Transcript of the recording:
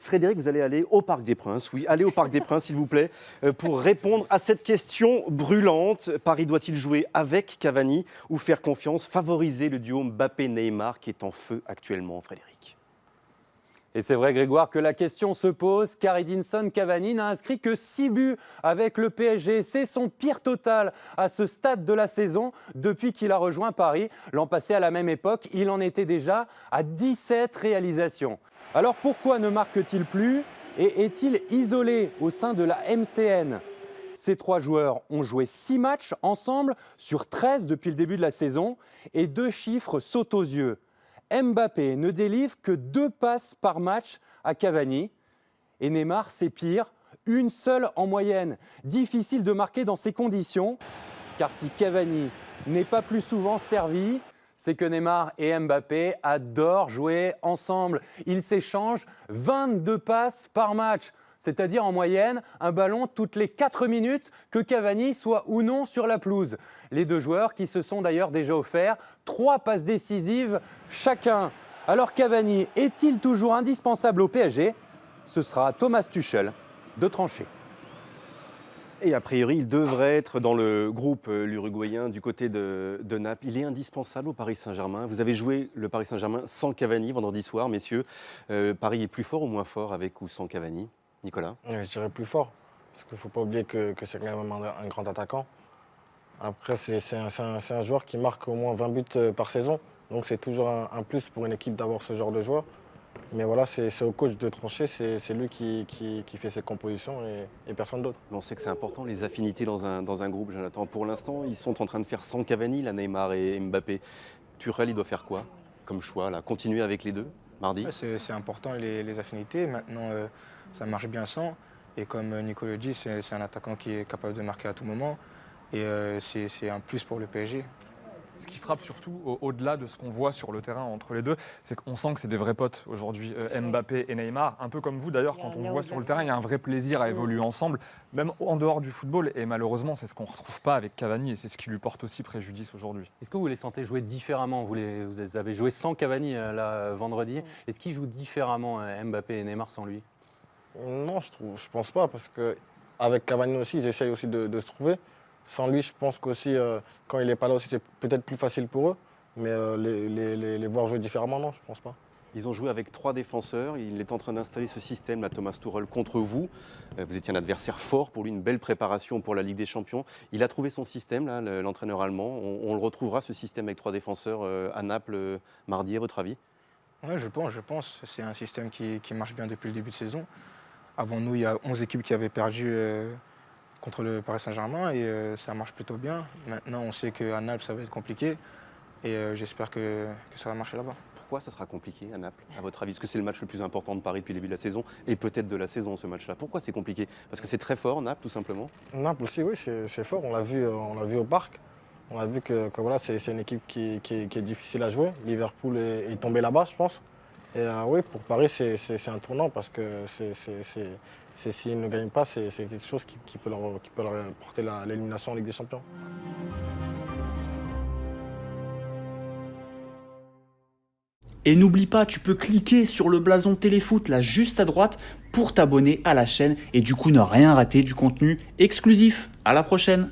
Frédéric, vous allez aller au Parc des Princes. Oui, allez au Parc des Princes, s'il vous plaît, pour répondre à cette question brûlante. Paris doit-il jouer avec Cavani ou faire confiance, favoriser le duo Mbappé-Neymar qui est en feu actuellement, Frédéric? Et c'est vrai, Grégoire, que la question se pose car Edinson Cavani n'a inscrit que 6 buts avec le PSG. C'est son pire total à ce stade de la saison depuis qu'il a rejoint Paris. L'an passé, à la même époque, il en était déjà à 17 réalisations. Alors pourquoi ne marque-t-il plus et est-il isolé au sein de la MCN? Ces 3 joueurs ont joué 6 matchs ensemble sur 13 depuis le début de la saison et 2 chiffres sautent aux yeux. Mbappé ne délivre que 2 passes par match à Cavani. Et Neymar, c'est pire, une seule en moyenne. Difficile de marquer dans ces conditions, car si Cavani n'est pas plus souvent servi, c'est que Neymar et Mbappé adorent jouer ensemble. Ils s'échangent 22 passes par match. C'est-à-dire en moyenne un ballon toutes les 4 minutes, que Cavani soit ou non sur la pelouse. Les 2 joueurs qui se sont d'ailleurs déjà offerts 3 passes décisives chacun. Alors Cavani est-il toujours indispensable au PSG? Ce sera Thomas Tuchel de trancher. Et a priori, il devrait être dans le groupe, l'Uruguayen, du côté de Naples. Il est indispensable au Paris Saint-Germain. Vous avez joué le Paris Saint-Germain sans Cavani vendredi soir, messieurs. Paris est plus fort ou moins fort avec ou sans Cavani? Nicolas? Je dirais plus fort, parce qu'il ne faut pas oublier que c'est quand même un grand attaquant. Après, c'est un joueur qui marque au moins 20 buts par saison, donc c'est toujours un plus pour une équipe d'avoir ce genre de joueur. Mais voilà, c'est au coach de trancher, c'est lui qui fait ses compositions et personne d'autre. On sait que c'est important, les affinités dans un groupe, Jonathan. Pour l'instant, ils sont en train de faire sans Cavani, là, Neymar et Mbappé. Tuchel, il doit faire quoi comme choix là? Continuer avec les deux, mardi? C'est important les affinités. Maintenant, ça marche bien sans. Et comme Nico le dit, c'est un attaquant qui est capable de marquer à tout moment. Et c'est un plus pour le PSG. Ce qui frappe surtout, au-delà de ce qu'on voit sur le terrain entre les deux, c'est qu'on sent que c'est des vrais potes aujourd'hui, Mbappé et Neymar. Un peu comme vous d'ailleurs, quand on voit sur le terrain, il y a un vrai plaisir à évoluer ensemble, même en dehors du football. Et malheureusement, c'est ce qu'on ne retrouve pas avec Cavani et c'est ce qui lui porte aussi préjudice aujourd'hui. Est-ce que vous les sentez jouer différemment? Vous avez joué sans Cavani là, vendredi. Est-ce qu'ils jouent différemment, Mbappé et Neymar, sans lui? Non, je pense pas, parce qu'avec Cavani aussi, ils essayent aussi de se trouver. Sans lui, je pense qu'aussi, quand il n'est pas là aussi, c'est peut-être plus facile pour eux. Mais les voir jouer différemment, non, je ne pense pas. Ils ont joué avec 3 défenseurs. Il est en train d'installer ce système, là, Thomas Tuchel, contre vous. Vous étiez un adversaire fort pour lui, une belle préparation pour la Ligue des Champions. Il a trouvé son système, là, l'entraîneur allemand. On le retrouvera, ce système avec 3 défenseurs à Naples mardi, à votre avis? Oui, je pense. C'est un système qui marche bien depuis le début de saison. Avant nous, il y a 11 équipes qui avaient perdu contre le Paris Saint-Germain et ça marche plutôt bien. Maintenant, on sait qu'à Naples, ça va être compliqué et j'espère que ça va marcher là-bas. Pourquoi ça sera compliqué à Naples, à votre avis? Est-ce que c'est le match le plus important de Paris depuis le début de la saison et peut-être de la saison, ce match-là? Pourquoi c'est compliqué? Parce que c'est très fort, Naples, tout simplement? Naples aussi, oui, c'est fort. On l'a vu au Parc. On a vu que voilà, c'est une équipe qui est difficile à jouer. Liverpool est tombé là-bas, je pense. Et oui, pour Paris, c'est un tournant parce que s'ils ne gagnent pas, c'est quelque chose qui peut leur porter l'élimination en Ligue des Champions. Et n'oublie pas, tu peux cliquer sur le blason Téléfoot là juste à droite pour t'abonner à la chaîne et du coup ne rien rater du contenu exclusif. À la prochaine!